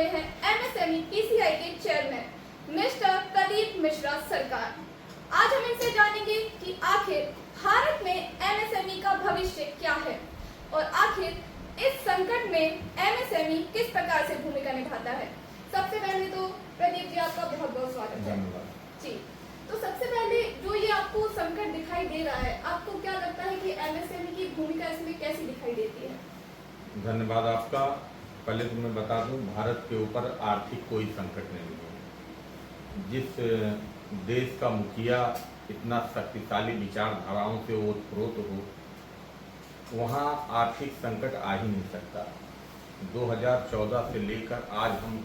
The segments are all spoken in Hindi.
हुए हैं एमएसएमई पीसीआई के चेयरमैन मिस्टर प्रदीप मिश्रा सरकार। आज हम इनसे जानेंगे कि आखिर भारत में एमएसएमई का भविष्य क्या है और आखिर इस संकट में एमएसएमई किस प्रकार से भूमिका निभाता है। सबसे पहले तो प्रदीप जी आपका बहुत बहुत स्वागत है जी। तो सबसे पहले जो ये आपको संकट दिखाई दे रहा है, आपको क्या लगता है कि एमएसएमई की भूमिका इसमें कैसी दिखाई देती है? धन्यवाद आपका। पहले तो मैं बता दूं, भारत के ऊपर आर्थिक कोई संकट नहीं है। जिस देश का मुखिया इतना शक्तिशाली विचारधाराओं से ओतप्रोत हो, वहाँ आर्थिक संकट आ ही नहीं सकता। 2014 से लेकर आज हम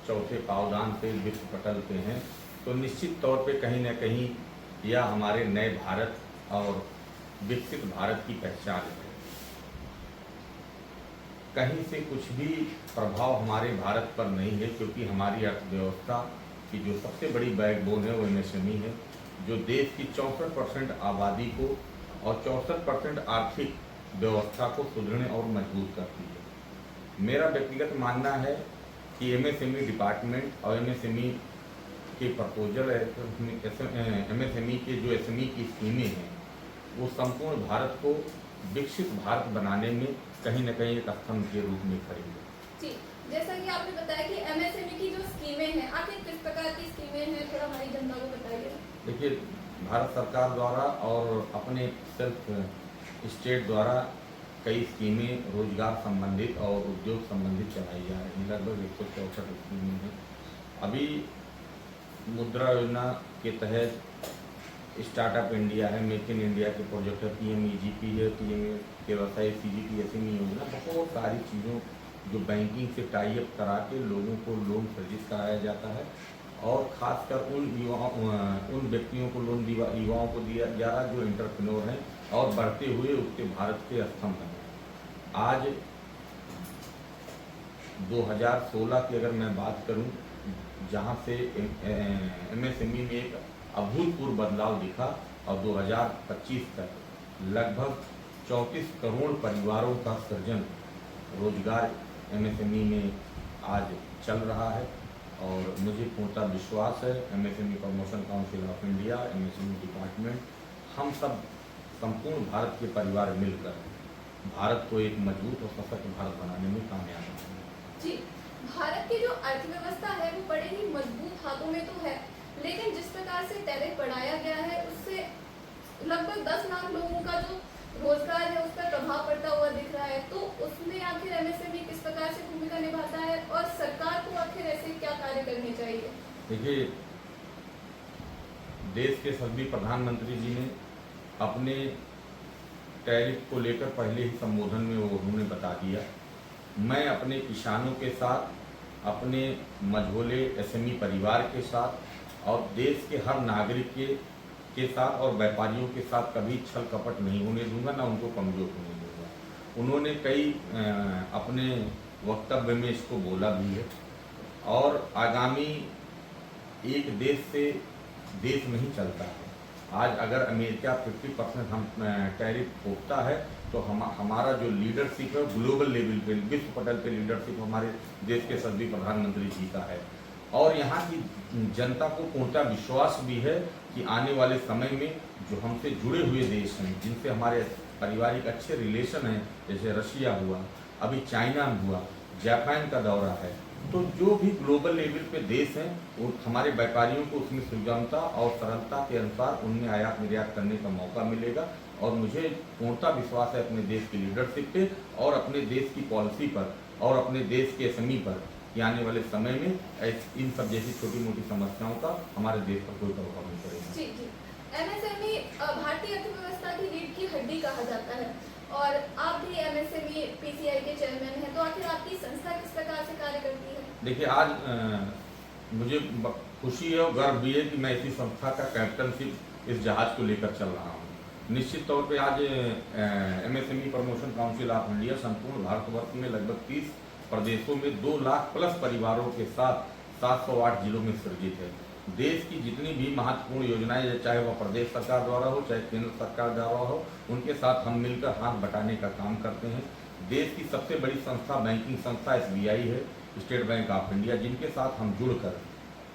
चौथे पावदान पे विश्व पटल पे हैं, तो निश्चित तौर पे कहीं न कहीं यह हमारे नए भारत और विकसित भारत की पहचान है। कहीं से कुछ भी प्रभाव हमारे भारत पर नहीं है, क्योंकि हमारी अर्थव्यवस्था की जो सबसे बड़ी बैकबोन है वो एमएसएमई है, जो देश की 64% आबादी को और 64% आर्थिक व्यवस्था को सुदृढ़ और मजबूत करती है। मेरा व्यक्तिगत मानना है कि एमएसएमई डिपार्टमेंट और एमएसएमई के प्रपोजल एमएसएमई के जो एसएमई की स्कीमें हैं, वो संपूर्ण भारत को विकसित भारत बनाने में कहीं न कहीं एक स्तंभ के रूप में खड़ी है जी। जैसा कि आपने बताया कि एमएसएमई की जो स्कीमें हैं, आखिर किस प्रकार की स्कीमें हैं, थोड़ा हमारी जनता को बताइए। देखिए, भारत सरकार द्वारा और अपने सेल्फ स्टेट द्वारा कई स्कीमें रोजगार संबंधित और उद्योग संबंधित चलाई जा रही हैं। लगभग 164 स्कीमें हैं। अभी मुद्रा योजना के तहत स्टार्टअप इंडिया है, मेक इन इंडिया के प्रोजेक्ट है, पीएमईजीपी है, पीएम के व्यवसाय सीजीपी एसएमई योजना, बहुत सारी चीज़ों जो बैंकिंग से टाई अप करा के लोगों को लोन सर्जित कराया जाता है, और ख़ासकर उन व्यक्तियों को लोन युवाओं को दिया जा रहा है जो एंटरप्रेन्योर हैं और बढ़ते हुए उगते भारत के स्तंभ हैं। आज 2016 की अगर मैं बात करूं, जहां से एमएसएमई में एक अभूतपूर्व बदलाव दिखा, और 2025 तक लगभग 34 करोड़ परिवारों का सृजन रोजगार एमएसएमई में आज चल रहा है। और मुझे पूर्णतः विश्वास है MSME promotion council of India, MSME department, हम सब संपूर्ण भारत के परिवार मिलकर भारत को एक मजबूत और सशक्त भारत बनाने में कामयाब हैं जी। भारत की जो अर्थव्यवस्था है वो बड़े ही मजबूत हाथों में तो है, लेकिन जिस प्रकार से टैरिफ बढ़ाया गया है उससे लगभग 10 लाख लोगों का जो रोजगार है उस पर प्रभाव पड़ता हुआ दिख रहा है। तो उसमें आखिर एमएसएमई किस प्रकार से भूमिका निभाता है और सरकार को आखिर ऐसे क्या कार्य करने चाहिए? देखिए, देश के सभी प्रधानमंत्री जी ने अपने टैरिफ को लेकर पहले ही संबोधन में उन्होंने बता दिया। मैं अपने किसानों के साथ, अपने मझोले एसएमई परिवार के साथ और देश के हर नागरिक के साथ और व्यापारियों के साथ कभी छल कपट नहीं होने दूंगा, ना उनको कमजोर होने दूंगा। उन्होंने कई अपने वक्तव्य में इसको बोला भी है। और आगामी एक देश से देश नहीं चलता है। आज अगर अमेरिका 50% हम टैरिफ थोपता है, तो हमारा जो लीडरशिप है ग्लोबल लेवल पे, विश्व पटल पे लीडरशिप हमारे देश के सभी प्रधानमंत्री जी का है। और यहाँ की जनता को पूर्णतः विश्वास भी है कि आने वाले समय में जो हमसे जुड़े हुए देश हैं, जिनसे हमारे पारिवारिक अच्छे रिलेशन हैं, जैसे रशिया हुआ, अभी चाइना हुआ, जापान का दौरा है, तो जो भी ग्लोबल लेवल पे देश हैं, वो हमारे व्यापारियों को उसमें सुगमता और सरलता के अनुसार उनमें आयात निर्यात करने का मौका मिलेगा। और मुझे पूर्णतः विश्वास है अपने देश की लीडरशिप पे और अपने देश की पॉलिसी पर और अपने देश के एसएमई पर कि आने वाले समय में इन सब जैसी छोटी मोटी समस्याओं का हमारे देश पर कोई प्रभाव नहीं पड़ेगा। जी जी। एमएसएमई भारतीय अर्थव्यवस्था की रीढ़ की हड्डी कहा जाता है और आप भी एमएसएमई पीसीआई के चेयरमैन हैं, तो आखिर आपकी संस्था किस प्रकार से कार्य करती है? देखिए, आज मुझे खुशी है और गर्व भी है कि मैं इसी संस्था का कैप्टनशिप इस जहाज को लेकर चल रहा हूँ। निश्चित तौर पे आज MSME promotion council of India संपूर्ण भारतवर्ष में लगभग 30 प्रदेशों में 2 लाख प्लस परिवारों के साथ 708 जिलों में सृजित है। देश की जितनी भी महत्वपूर्ण योजनाएं, चाहे वह प्रदेश सरकार द्वारा हो, चाहे केंद्र सरकार द्वारा हो, उनके साथ हम मिलकर हाथ बटाने का काम करते हैं। देश की सबसे बड़ी संस्था, बैंकिंग संस्था एसबीआई है। स्टेट बैंक ऑफ इंडिया, जिनके साथ हम जुड़कर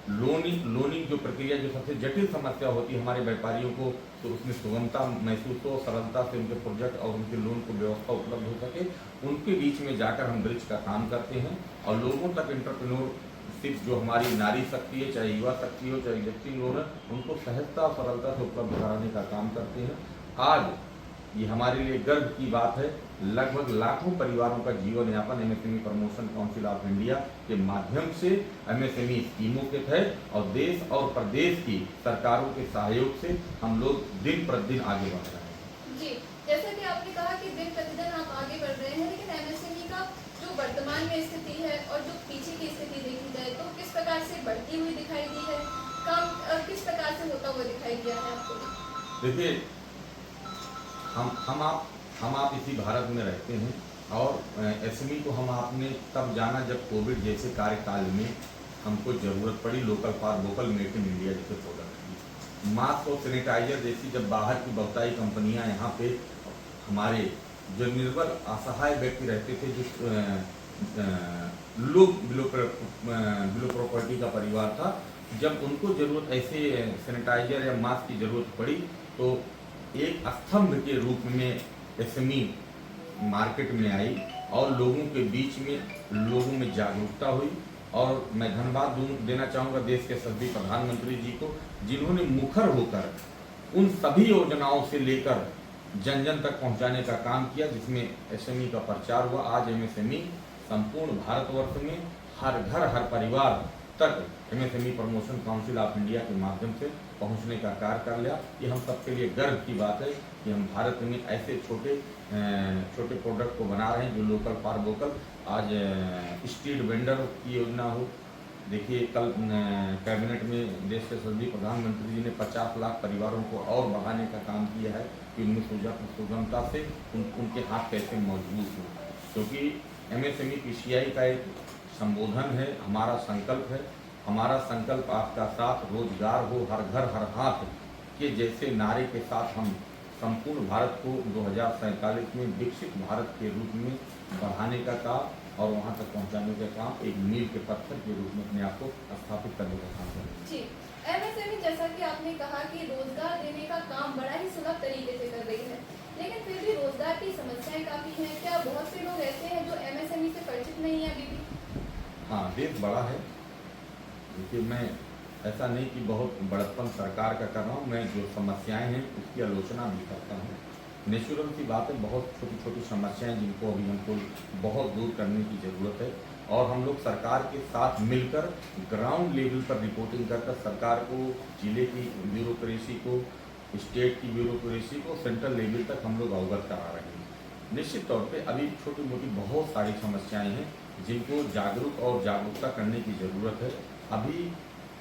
लोनिंग जो प्रक्रिया, जो सबसे जटिल समस्या होती है हमारे व्यापारियों को, तो उसमें सुगमता महसूस हो, सरलता से उनके प्रोजेक्ट और उनके लोन को व्यवस्था उपलब्ध हो सके, उनके बीच में जाकर हम ब्रिज का काम करते हैं और लोगों तक एंटरप्रेन्योरशिप जो हमारी नारी शक्ति है, चाहे युवा शक्ति हो, चाहे एग्जिस्टिंग लोन है, उनको सहजता और सरलता से उपलब्ध कराने का काम करते हैं। आज ये हमारे लिए गर्व की बात है, लगभग लाखों परिवारों का जीवन यापन MSME promotion council of India के माध्यम से एमएसएमई स्कीमों के तहत और देश और प्रदेश की सरकारों के सहयोग से हम लोग दिन प्रतिदिन आगे बढ़ रहे हैं। जी, जैसा कि आपने कहा कि दिन प्रतिदिन आप आगे बढ़ रहे हैं, लेकिन एमएसएमई का जो वर्तमान में स्थिति है और जो पीछे की स्थिति देखी जाए तो किस प्रकार से बढ़ती हुई दिखाई दी है, काम किस प्रकार से होता हुआ दिखाई दिया है आपको? देखिए, हम आप इसी भारत में रहते हैं और एसएमई को हम आपने तब जाना जब कोविड जैसे कार्यकाल में हमको ज़रूरत पड़ी local for vocal, make in India जैसे प्रोडक्ट की। मास्क और सैनिटाइजर जैसी जब बाहर की बहुताई कंपनियां यहाँ पे हमारे जो निर्बल असहाय व्यक्ति रहते थे, जो लोग बिलो प्रॉपर्टी का परिवार था, जब उनको ज़रूरत ऐसे सैनिटाइजर या मास्क की ज़रूरत पड़ी तो एक स्तंभ के रूप में एसएमई मार्केट में आई और लोगों के बीच में लोगों में जागरूकता हुई। और मैं धन्यवाद देना चाहूँगा देश के सभी प्रधानमंत्री जी को, जिन्होंने मुखर होकर उन सभी योजनाओं से लेकर जन जन तक पहुंचाने का काम किया, जिसमें एसएमई का प्रचार हुआ। आज एमएसएमई संपूर्ण भारतवर्ष में हर घर हर परिवार तक MSME promotion council of India के माध्यम से पहुंचने का कार्य कर लिया। ये हम सबके लिए गर्व की बात है कि हम भारत में ऐसे छोटे प्रोडक्ट को बना रहे हैं जो लोकल फॉर वोकल। आज स्ट्रीट वेंडर की योजना हो, देखिए कल कैबिनेट में देश के सभी प्रधानमंत्री जी ने 50 लाख परिवारों को और बढ़ाने का काम किया है कि उनमें सुगमता से उनके हाथ कैसे मजबूत हो, क्योंकि एमएसएमई पीसीआई का एक संबोधन है, हमारा संकल्प है। हमारा संकल्प आपका साथ, रोजगार हो, हर घर हर हाथ के जैसे नारे के साथ हम संपूर्ण भारत को 2047 में विकसित भारत के रूप में बढ़ाने का काम और वहां तक पहुंचाने का काम एक मील के पत्थर के रूप में अपने आप को स्थापित करने का काम करें। जी, एमएसएमई जैसा कि आपने कहा कि रोजगार देने का काम बड़ा ही सुलभ तरीके से कर रही है, लेकिन फिर भी रोजगार की समस्याएं काफी हैं। क्या बहुत से लोग ऐसे हैं जो एमएसएमई से परिचित नहीं है अभी भी? हाँ, देश बड़ा है। देखिए, मैं ऐसा नहीं कि बहुत बड़प्पन सरकार का कर रहा हूँ, मैं जो समस्याएं हैं उसकी आलोचना भी करता हूँ। नेचुरल सी बात है, बहुत छोटी छोटी समस्याएं जिनको अभी हमको बहुत दूर करने की ज़रूरत है और हम लोग सरकार के साथ मिलकर ग्राउंड लेवल पर रिपोर्टिंग कर सरकार को, जिले की ब्यूरोक्रेसी को, स्टेट की ब्यूरोक्रेसी को, सेंट्रल लेवल तक हम लोग अवगत करा रहे हैं। निश्चित तौर पे अभी छोटी मोटी बहुत सारी समस्याएं हैं जिनको जागरूक और जागरूकता करने की ज़रूरत है। अभी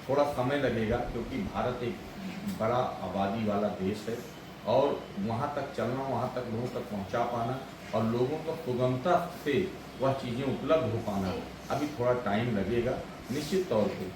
थोड़ा समय लगेगा क्योंकि भारत एक बड़ा आबादी वाला देश है और वहाँ तक चलना, वहाँ तक लोगों तक पहुँचा पाना और लोगों को सुगमता से वह चीज़ें उपलब्ध हो पाना अभी थोड़ा टाइम लगेगा। निश्चित तौर पे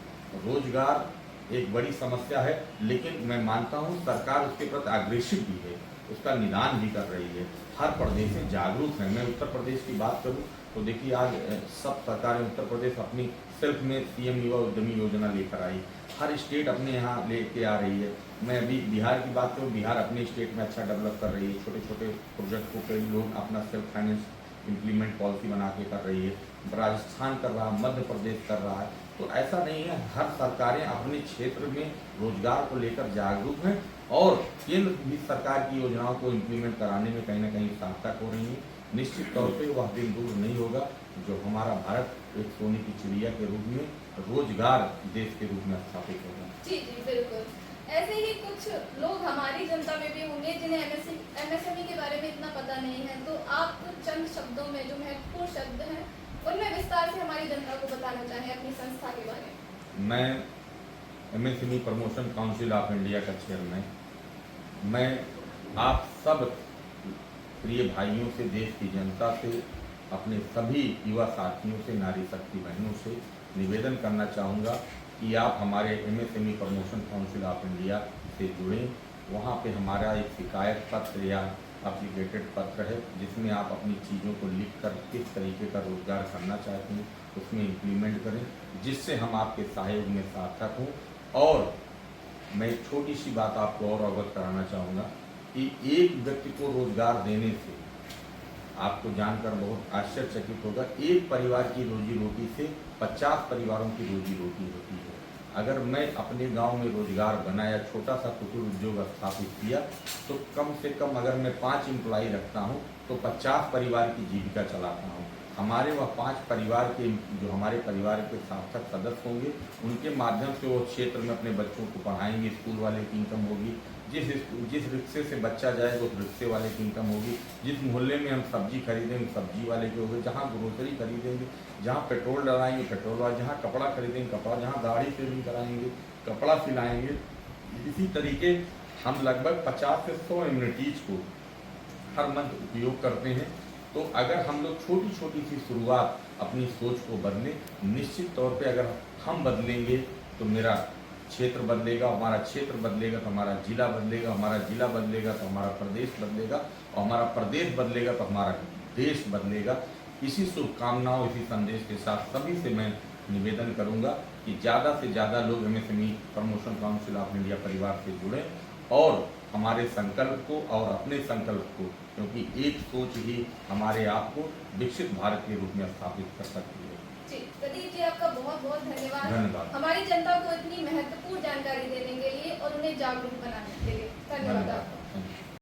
रोजगार एक बड़ी समस्या है, लेकिन मैं मानता हूँ सरकार उसके प्रति अग्रेसिव भी है, उसका निदान भी कर रही है। हर प्रदेश में जागरूक है। मैं उत्तर प्रदेश की बात करूँ तो देखिए, आज सब सरकारें उत्तर प्रदेश अपनी सेल्फ में सीएम युवा उद्यमी योजना लेकर आई, हर स्टेट अपने यहाँ लेके आ रही है। मैं अभी बिहार की बात करूँ, बिहार अपने स्टेट में अच्छा डेवलप कर रही है, छोटे छोटे प्रोजेक्ट को कई लोग अपना सेल्फ फाइनेंस इम्प्लीमेंट पॉलिसी बना के कर रही है। राजस्थान कर रहा है, मध्य प्रदेश कर रहा है। तो ऐसा नहीं है, हर सरकारें अपने क्षेत्र में रोजगार को लेकर जागरूक हैं और केंद्र भी सरकार की योजनाओं को इम्प्लीमेंट कराने में कहीं ना कहीं सार्थक हो रही है। निश्चित तौर पे वह दिन दूर नहीं होगा जो हमारा भारत एक सोने की चिड़िया के रूप में, रोजगार देश के रूप में स्थापित होगा। जी जी बिल्कुल। ऐसे ही कुछ लोग हमारी जनता में भी होंगे जिन्हें एमएसएमई के बारे में इतना पता नहीं है, तो आप कुछ चंद शब्दों में जो महत्वपूर्ण शब्द हैं उनमें विस्तार से हमारी जनता को बताना चाहें अपनी संस्था के बारे में। मैं MSME promotion council of India का चेयरमैन, मैं आप सब प्रिय भाइयों से, देश की जनता से, अपने सभी युवा साथियों से, नारी शक्ति बहनों से निवेदन करना चाहूँगा कि आप हमारे MSME promotion council of India से जुड़ें। वहाँ पे हमारा एक शिकायत पत्र या एप्लीकेटेड पत्र है जिसमें आप अपनी चीज़ों को लिखकर किस तरीके का रोजगार करना चाहते हैं उसमें इम्प्लीमेंट करें, जिससे हम आपके सहयोग में सार्थक हों। और मैं एक छोटी सी बात आपको और अवगत कराना चाहूँगा कि एक व्यक्ति को रोजगार देने से आपको जानकर बहुत आश्चर्यचकित होगा, एक परिवार की रोजी रोटी से 50 परिवारों की रोजी रोटी होती है। अगर मैं अपने गांव में रोजगार बनाया, छोटा सा कुटीर उद्योग स्थापित किया, तो कम से कम अगर मैं 5 एम्प्लॉई रखता हूं तो 50 परिवार की जीविका चलाता हूं। हमारे वह 5 परिवार के जो हमारे परिवार के सार्थक सदस्य होंगे, उनके माध्यम से वो क्षेत्र में अपने बच्चों को पढ़ाएंगे, स्कूल वाले की इनकम होगी। जिस रिक्शे से बच्चा जाएगा उस रिक्शे वाले की इनकम होगी। जिस मोहल्ले में हम सब्जी खरीदेंगे सब्जी वाले के होंगे। जहाँ ग्रोसरी खरीदेंगे, जहाँ पेट्रोल डलाएंगे पेट्रोल वाले, जहाँ कपड़ा खरीदेंगे कपड़ा, जहाँ दाढ़ी शेविंग कराएंगे, कपड़ा सिलाएंगे। इसी तरीके हम लगभग 50 से 100 इम्यूनिटीज को हर मंथ उपयोग करते हैं। तो अगर हम लोग छोटी छोटी सी शुरुआत अपनी सोच को बदलें, निश्चित तौर पे अगर हम बदलेंगे तो मेरा क्षेत्र बदलेगा, हमारा क्षेत्र बदलेगा तो हमारा जिला बदलेगा, हमारा जिला बदलेगा तो हमारा प्रदेश बदलेगा, और हमारा प्रदेश बदलेगा तो हमारा देश बदलेगा। इसी शुभकामनाओं, इसी संदेश के साथ सभी से मैं निवेदन करूंगा कि ज़्यादा से ज़्यादा लोग MSME promotion council of India परिवार से जुड़ें और हमारे संकल्प को और अपने संकल्प को, क्योंकि एक सोच ही हमारे आप को विकसित भारत के रूप में स्थापित कर सकती है। जी प्रदीप जी, आपका बहुत बहुत धन्यवाद। धन्यवाद। हमारी जनता को इतनी महत्वपूर्ण जानकारी देने के लिए और उन्हें जागरूक बनाने के लिए धन्यवाद आपका।